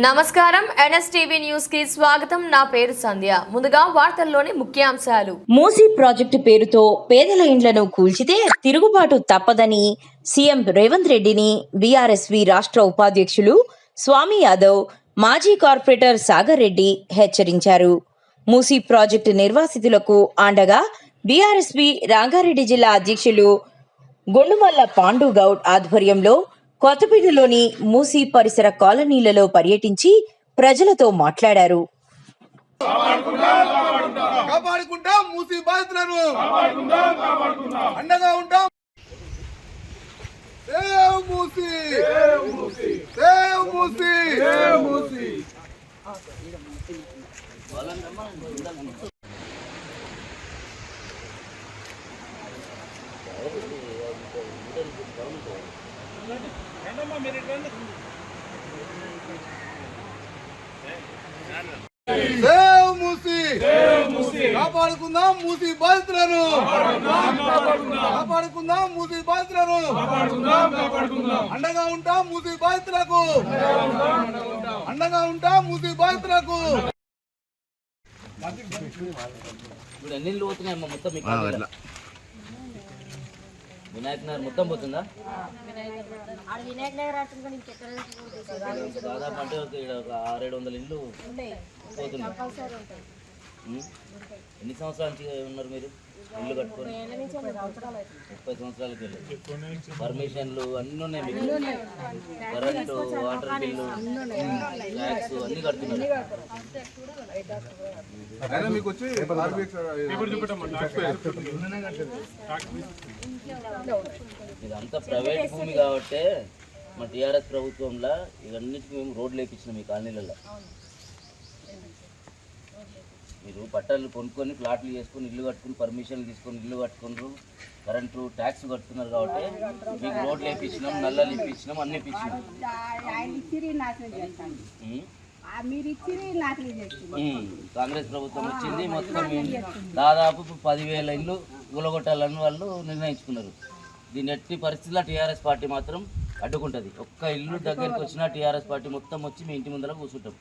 నమస్కారం NSTV news కి స్వాగతం. నా పేరు సంధ్య. ముందుగా వార్తల్లోని ముఖ్యాంశాలు. మూసీ ప్రాజెక్టు పేరుతో పేదల ఇండ్లను కూల్చితే తిరుగుబాటు తప్పదని సీఎం రేవంత్ రెడ్డిని బీఆర్ఎస్వి రాష్ట్ర ఉపాధ్యక్షులు స్వామి యాదవ్, మాజీ కార్పొరేటర్ సాగర్ రెడ్డి హెచ్చరించారు. మూసీ ప్రాజెక్టు నిర్వాసితులకు అండగా బీఆర్ఎస్వి రంగారెడ్డి జిల్లా అధ్యక్షులు గుండుమల్ల పాండు గౌడ్ ఆధ్వర్యంలో కొత్తపేటలోని మూసీ పరిసర కాలనీలలో పర్యటించి ప్రజలతో మాట్లాడారు. కాపాడుకుందాం మూసీ బాధితులను, కాపాడుకుందాం మూసీ బాధితులను, అండగా ఉంటాం మూసీ బాధితులకు, అండగా ఉంటాం మూసీ బాధితులకు. నీళ్ళు పోతున్నాయమ్మా మొత్తం వినాయక్ నగర్ మొత్తం పోతుందా? దాదాపు అంటే ఒక 600-700 ఇళ్ళు పోతున్నాయి. ఎన్ని సంవత్సరాల నుంచి ఉన్నారు మీరు ఇల్లు కట్టుకొని? 30 సంవత్సరాలకి వెళ్ళి పర్మిషన్లు అన్నీ ఉన్నాయి మీకు, కరెంటు, వాటర్ బిల్లు, ట్యాక్స్ అన్నీ కడుతున్నారు. ఇదంతా ప్రైవేట్ భూమి కాబట్టి మా టీఆర్ఎస్ ప్రభుత్వంలో ఇవన్నిటికీ మేము రోడ్లు వేయించినాం ఈ కాలనీలలో. మీరు పట్టాలు కొనుక్కొని ప్లాట్లు చేసుకొని ఇల్లు కట్టుకుని పర్మిషన్లు తీసుకొని ఇల్లు కట్టుకున్నారు, కరెంటు ట్యాక్స్ కడుతున్నారు కాబట్టి మీకు రోడ్లు వేయించినాం, నల్లలు ఇప్పించినాం, అన్ని ఇప్పించినాం. కాంగ్రెస్ ప్రభుత్వం వచ్చింది, మొత్తం దాదాపు 10,000 ఇల్లు కూలగొట్టాలని వాళ్ళు నిర్ణయించుకున్నారు. దీని ఎట్టి పరిస్థితుల్లో టీఆర్ఎస్ పార్టీ మాత్రం అడ్డుకుంటుంది. ఒక్క ఇల్లు దగ్గరికి వచ్చినా టీఆర్ఎస్ పార్టీ మొత్తం వచ్చి మీ ఇంటి ముందర కూర్చుంటాం.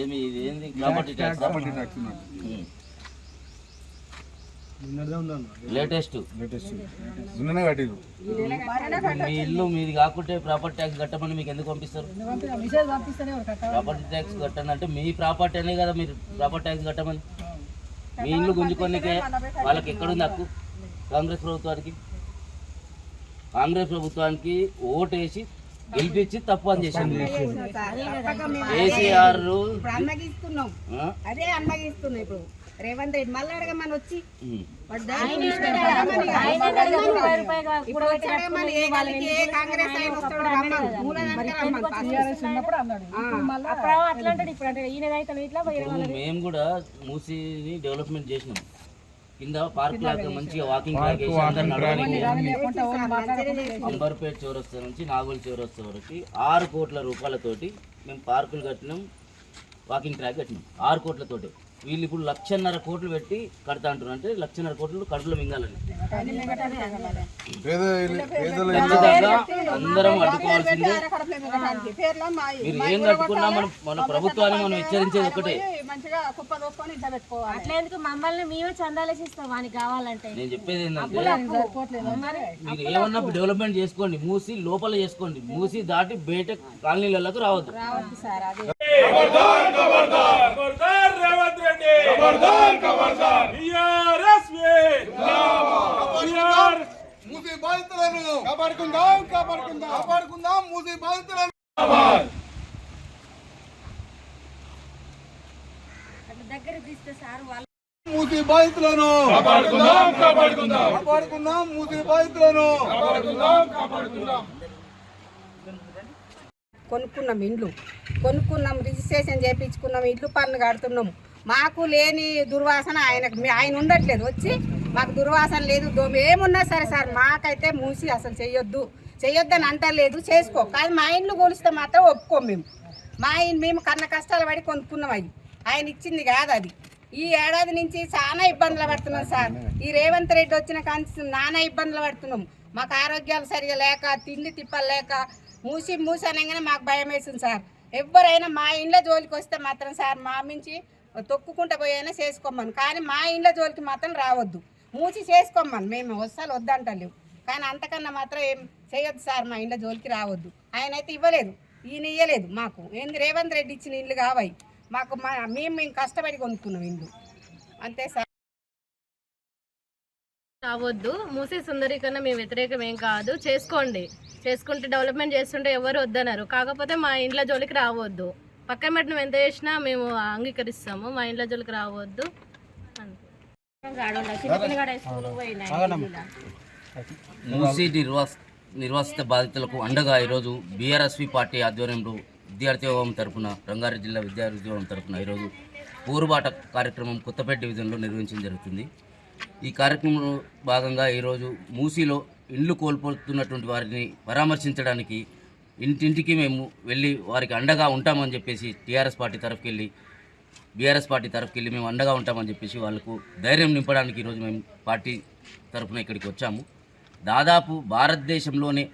ఏంది ప్రాపర్టీ ట్యాక్స్ లేటెస్ట్ మీ ఇల్లు మీది కాకుంటే ప్రాపర్టీ ట్యాక్స్ కట్టమని మీకు ఎందుకు పంపిస్తారు? ప్రాపర్టీ ట్యాక్స్ కట్టండి అంటే మీ ప్రాపర్టీ అనే కదా, మీరు ప్రాపర్టీ ట్యాక్స్ కట్టమని. మీ ఇల్లు గుంజుకోనికే వాళ్ళకి ఎక్కడుంది హక్కు? కాంగ్రెస్ ప్రభుత్వానికి ఓటేసి గెలిపించి తప్పు అని చేసింది కేసీఆర్. రేవంత్ రెడ్డి మళ్ళీ అడగమని వచ్చి మేము కూడా మూసీని డెవలప్మెంట్ చేసినాం. కింద పార్క్ లాగా మంచిగా వాకింగ్ అంబర్పేట చౌరస్తా నుంచి నాగోల్ చౌరస్తా వరకు 6 కోట్ల రూపాయలతోటి మేము పార్కులు కట్టినాం, వాకింగ్ ట్రాక్ కట్టినాం 6 కోట్లతోటి. వీళ్ళు ఇప్పుడు 1,50,000 కోట్లు పెట్టి కడతా అంటున్నారు. అంటే 1,50,000 కోట్లు కడుపులో మింగాలని అందరం అడ్డుకోవాల్సిందే. మీరు ఏం కట్టుకున్నా మన ప్రభుత్వాన్ని మనం హెచ్చరించేది ఒకటే. నేను చెప్పేది ఏంటంటే మీరు ఏమన్నా డెవలప్మెంట్ చేసుకోండి, మూసి లోపల చేసుకోండి, మూసి దాటి బయట కాలనీలకు రావద్దు. మూసీ బాధితులను కాపాడుకుందాం, కాపాడుకుందాం మూసీ బాధితులను. మూసీ బాధితులను కాపాడుకుందాం, మూసీ బాధితులను. కొనుక్కున్నాం ఇండ్లు, కొనుక్కున్నాం, రిజిస్ట్రేషన్ చేయించుకున్నాం, ఇండ్లు పన్ను కడుతున్నాం. మాకు లేని దుర్వాసన ఆయన ఉండట్లేదు. వచ్చి మాకు దుర్వాసన లేదు, ఏమున్నా సరే సార్ మాకైతే మూసి అసలు చెయ్యొద్దని అంటలేదు, చేసుకో. కానీ మా ఇండ్లు కొలిస్తే మాత్రం ఒప్పుకోం. మేము కన్న కష్టాలు పడి కొనుక్కున్నాం. ఆయన ఇచ్చింది కాదు అది. ఈ ఏడాది నుంచి చాలా ఇబ్బందులు పడుతున్నాం సార్. ఈ రేవంత్ రెడ్డి వచ్చిన కానీ నానా ఇబ్బందులు పడుతున్నాం. మాకు ఆరోగ్యాలు సరిగా లేక, తిండి తిప్పలు లేక, మూసి అనగానే మాకు భయం వేస్తుంది సార్. ఎవరైనా మా ఇంట్లో జోలికి వస్తే మాత్రం సార్ మా మించి తొక్కుకుంటూ పోయినా చేసుకోమని, కానీ మా ఇంట్లో జోలికి మాత్రం రావద్దు. మూసి చేసుకోమని మేము వస్తాలు వద్దంటలేవు, కానీ అంతకన్నా మాత్రం ఏం చేయొద్దు సార్. మా ఇంట్లో జోలికి రావద్దు. ఆయన అయితే ఇవ్వలేదు, ఈయన ఇవ్వలేదు మాకు. ఏంది రేవంత్ రెడ్డి ఇచ్చిన ఇల్లు కావాయి మాకు. మేము కష్టపడి కొనుక్కున్నాం ఇల్లు, అంతే సార్. రావద్దు. మూసీ సుందరీకరణ మేము వ్యతిరేకం ఏం కాదు, చేసుకుంటే డెవలప్మెంట్ చేస్తుంటే ఎవరు వద్దన్నారు. కాకపోతే మా ఇంట్లో జోలికి రావద్దు. పక్కన పెట్టి నువ్వు ఎంత చేసినా మేము అంగీకరిస్తాము. మా ఇంట్లో జోలికి రావద్దు. మూసీ నిర్వాసిత బాధితులకు అండగా ఈరోజు బీఆర్ఎస్వి పార్టీ ఆధ్వర్యంలో విద్యార్థి విభాగం తరఫున, రంగారెడ్డి జిల్లా విద్యార్థి విభాగం తరఫున ఈరోజు పోరుబాట కార్యక్రమం కొత్తపేట డివిజన్లో నిర్వహించడం జరుగుతుంది. ఈ కార్యక్రమంలో భాగంగా ఈరోజు మూసీలో ఇండ్లు కోల్పోతున్నటువంటి వారిని పరామర్శించడానికి ఇంటింటికి మేము వెళ్ళి వారికి అండగా ఉంటామని చెప్పేసి బీఆర్ఎస్ పార్టీ తరఫుకెళ్ళి మేము అండగా ఉంటామని చెప్పేసి వాళ్ళకు ధైర్యం నింపడానికి ఈరోజు మేము పార్టీ తరఫున ఇక్కడికి వచ్చాము. దాదాపు భారతదేశంలోనే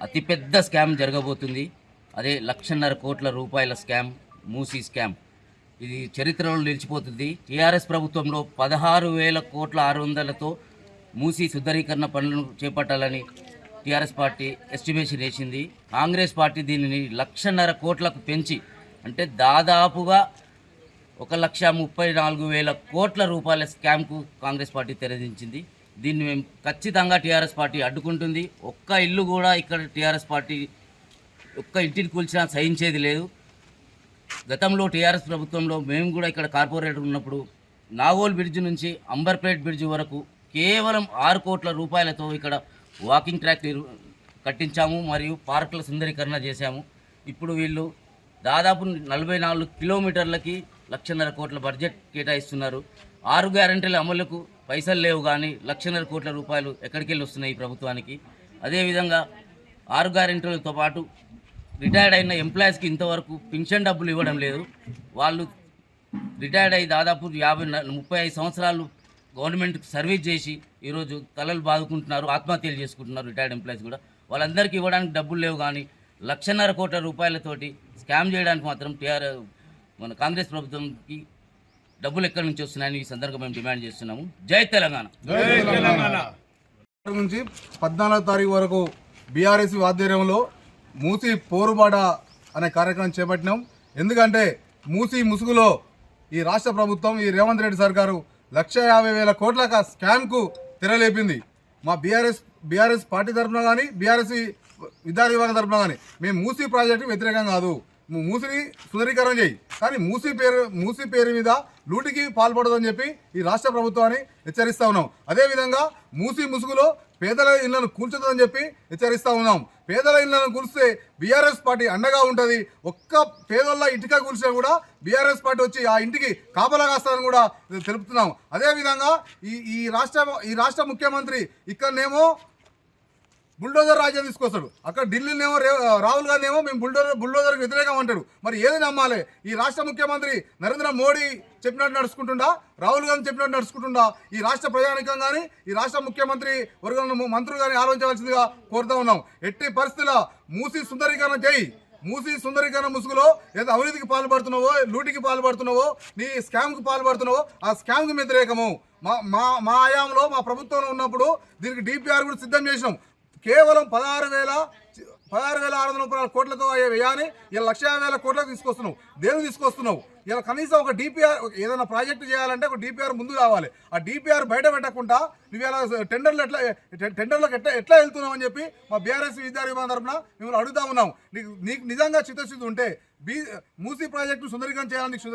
అతిపెద్ద స్కామ్ జరగబోతుంది. అదే 1,50,000 కోట్ల రూపాయల స్కామ్, మూసీ స్కామ్. ఇది చరిత్రలో నిలిచిపోతుంది. టీఆర్ఎస్ ప్రభుత్వంలో 16,600,000తో మూసీ శుద్ధీకరణ పనులను చేపట్టాలని టీఆర్ఎస్ పార్టీ ఎస్టిమేషన్ వేసింది. కాంగ్రెస్ పార్టీ దీనిని 1,50,000 కోట్లకు పెంచి, అంటే దాదాపుగా 1,34,000 కోట్ల రూపాయల స్కామ్కు కాంగ్రెస్ పార్టీ తెరదించింది. దీన్ని మేము ఖచ్చితంగా టీఆర్ఎస్ పార్టీ అడ్డుకుంటుంది. ఒక్క ఇల్లు కూడా ఇక్కడ టీఆర్ఎస్ పార్టీ ఒక్క ఇంటిని కూల్చినా సహించేది లేదు. గతంలో టీఆర్ఎస్ ప్రభుత్వంలో మేము కూడా ఇక్కడ కార్పొరేటర్ ఉన్నప్పుడు నాగోల్ బ్రిడ్జ్ నుంచి అంబర్పేట్ బ్రిడ్జ్ వరకు కేవలం 6 కోట్ల రూపాయలతో ఇక్కడ వాకింగ్ ట్రాక్ కట్టించాము, మరియు పార్కుల సుందరీకరణ చేశాము. ఇప్పుడు వీళ్ళు దాదాపు 44 కిలోమీటర్లకి 1,50,000 కోట్ల బడ్జెట్ కేటాయిస్తున్నారు. 6 గ్యారెంటీల అమలుకు పైసలు లేవు, కానీ 1,50,000 కోట్ల రూపాయలు ఎక్కడికి వెళ్ళి వస్తున్నాయి ఈ ప్రభుత్వానికి. అదేవిధంగా 6 గ్యారెంటీలతో పాటు రిటైర్డ్ అయిన ఎంప్లాయీస్కి ఇంతవరకు పింఛన్ డబ్బులు ఇవ్వడం లేదు. వాళ్ళు రిటైర్డ్ అయ్యి దాదాపు 35 సంవత్సరాలు గవర్నమెంట్కి సర్వీస్ చేసి ఈరోజు తలలు బాదుకుంటున్నారు, ఆత్మహత్యలు చేసుకుంటున్నారు రిటైర్డ్ ఎంప్లాయీస్ కూడా. వాళ్ళందరికీ ఇవ్వడానికి డబ్బులు లేవు, కానీ 1,50,000 కోట్ల రూపాయలతోటి స్కామ్ చేయడానికి మాత్రం మన కాంగ్రెస్ ప్రభుత్వంకి డబ్బులు ఎక్కడి నుంచి వస్తున్నాయని ఈ సందర్భంగా మేము డిమాండ్ చేస్తున్నాము. జై తెలంగాణ. నుంచి 14వ తారీఖు వరకు బీఆర్ఎస్ ఆధ్వర్యంలో మూసీ పోరుబాట అనే కార్యక్రమం చేపట్టినాం. ఎందుకంటే మూసీ ముసుగులో ఈ రాష్ట్ర ప్రభుత్వం, ఈ రేవంత్ రెడ్డి సర్కారు 1,50,000 కోట్ల స్కామ్కు తెరలేపింది. మా బీఆర్ఎస్ పార్టీ తరఫున కానీ, బీఆర్ఎస్ విద్యార్థి విభాగం తరఫున కానీ మేము మూసీ ప్రాజెక్టు వ్యతిరేకం కాదు. మూసీని సుందరీకరణ చేయి, కానీ మూసీ పేరు మీద లూటికి పాల్పడదని చెప్పి ఈ రాష్ట్ర ప్రభుత్వాన్ని హెచ్చరిస్తూ ఉన్నాం. అదేవిధంగా మూసీ ముసుగులో పేదల ఇళ్లను కూల్చుతుందని చెప్పి హెచ్చరిస్తూ ఉన్నాం. పేదల ఇళ్లను కూల్స్తే బీఆర్ఎస్ పార్టీ అండగా ఉంటుంది. ఒక్క పేదోళ్ళ ఇంటిగా కూల్చినా కూడా బీఆర్ఎస్ పార్టీ వచ్చి ఆ ఇంటికి కాపలా కాస్తారని కూడా తెలుపుతున్నాం. అదేవిధంగా ఈ రాష్ట్ర ముఖ్యమంత్రి ఇక్కడనేమో బుల్డోజర్ రాజ్యం తీసుకొస్తాడు, అక్కడ ఢిల్లీనేమో రాహుల్ గాంధీ ఏమో మేము బుల్డోజర్కి వ్యతిరేకం అంటాడు. మరి ఏది నమ్మాలి? ఈ రాష్ట్ర ముఖ్యమంత్రి నరేంద్ర మోడీ చెప్పినట్టు నడుచుకుంటుండా, రాహుల్ గాంధీ చెప్పినట్టు నడుచుకుంటుండా? ఈ రాష్ట్ర ప్రజానికం కానీ, ఈ రాష్ట్ర ముఖ్యమంత్రి వర్గంలో మంత్రులు కానీ ఆలోచించవలసిందిగా కోరుతా ఉన్నాం. ఎట్టి పరిస్థితుల్లో మూసీ సుందరీకరణ చేయి. మూసీ సుందరీకరణ ముసుగులో ఏదో అవినీతికి పాల్పడుతున్నావో, లూటికి పాల్పడుతున్నావో, నీ స్కామ్కి పాల్పడుతున్నావో ఆ స్కామ్కి వ్యతిరేకము. మా ఆయాంలో మా ప్రభుత్వంలో ఉన్నప్పుడు దీనికి డిపిఆర్ కూడా సిద్ధం చేసినాం. కేవలం 16,600 కోట్లతో అయ్యే వ్యయాన్ని ఇలా 1,50,000 కోట్లకు తీసుకొస్తున్నావు. దేనికి తీసుకొస్తున్నావు? ఇలా కనీసం ఒక డిపిఆర్, ఏదైనా ప్రాజెక్టు చేయాలంటే ఒక డిపిఆర్ ముందు రావాలి. ఆ డిపిఆర్ బయట పెట్టకుండా నువ్వు ఇలా టెండర్లకు ఎట్లా వెళ్తున్నావు అని చెప్పి మా బీఆర్ఎస్ విద్యార్థి విభాగం తరఫున మిమ్మల్ని అడుగుతా ఉన్నాం. నీకు నిజంగా చిత్తశుద్ధి ఉంటే, మూసీ ప్రాజెక్టు సుందరీకరణ చేయాలని నీకు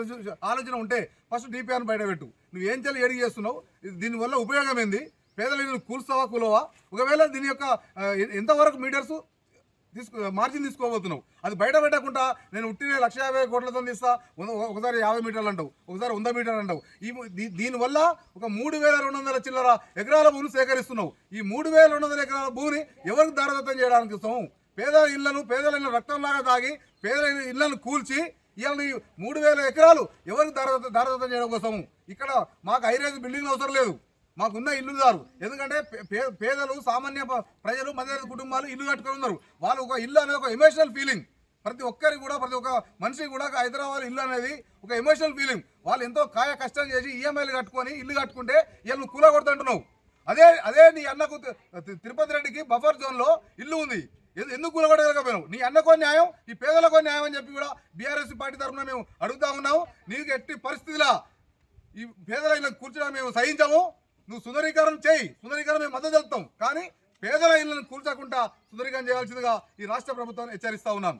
ఆలోచన ఉంటే ఫస్ట్ డిపిఆర్ని బయట పెట్టు. నువ్వు ఏం చేయాలి, ఏడికి చేస్తున్నావు? దీనివల్ల ఉపయోగం ఏంది? పేదల ఇల్లు కూల్స్తావా, కూలవా? ఒకవేళ దీని యొక్క ఎంతవరకు మీటర్స్ మార్జిన్ తీసుకోబోతున్నావు? అది బయట పెట్టకుండా నేను ఉట్టిన 1,50,000 కోట్లతో తీస్తా, ఒకసారి 50 మీటర్లు అంటావు, ఒకసారి 100 మీటర్లు అంటావు. దీనివల్ల ఒక 3,200 చిల్లర ఎకరాల భూమిని సేకరిస్తున్నావు. ఈ 3,200 ఎకరాల భూమిని ఎవరికి దారదత్తం చేయడానికి ఇస్తాము? పేదల ఇళ్లను రక్తంలాగా తాగి పేదల ఇళ్లను కూల్చి ఇవాళ 3,000 ఎకరాలు ఎవరికి దారదత్తం చేయడం కోసము? ఇక్కడ మాకు హైరేజ్ బిల్డింగ్లు అవసరం లేదు. మాకున్న ఇల్లుదారు. ఎందుకంటే పేదలు, సామాన్య ప్రజలు, మధ్యతరగతి కుటుంబాలు ఇల్లు కట్టుకొని ఉన్నారు. వాళ్ళు ఒక ఇల్లు అనేది ఒక ఎమోషనల్ ఫీలింగ్. ప్రతి ఒక్కరికి కూడా, ప్రతి ఒక్క మనిషికి కూడా హైదరాబాద్ ఇల్లు అనేది ఒక ఎమోషనల్ ఫీలింగ్. వాళ్ళు ఎంతో కాయ కష్టం చేసి ఈఎంఐలు కట్టుకొని ఇల్లు కట్టుకుంటే వీళ్ళు నువ్వు కూలగొడుతుంటున్నావు. అదే నీ అన్నకు తిరుపతి రెడ్డికి బఫర్ జోన్లో ఇల్లు ఉంది, ఎందుకు కూలగొట్టలేకపోయావు? నీ అన్నకో న్యాయం, ఈ పేదలకో న్యాయం అని చెప్పి కూడా బీఆర్ఎస్ పార్టీ తరఫున మేము అడుగుతా ఉన్నాము. నీకు ఎట్టి పరిస్థితిలో ఈ పేదల ఇళ్ళని కూర్చోడం మేము సహించాము. నువ్వు సుందరీకరణ చేయి, సుందరీకరణ మేము మద్దతు తెలుపుతాం, కానీ పేదల ఇళ్ళని కూర్చోకుండా సుందరీకరణ చేయాల్సిందిగా ఈ రాష్ట్ర ప్రభుత్వాన్ని హెచ్చరిస్తా ఉన్నాను.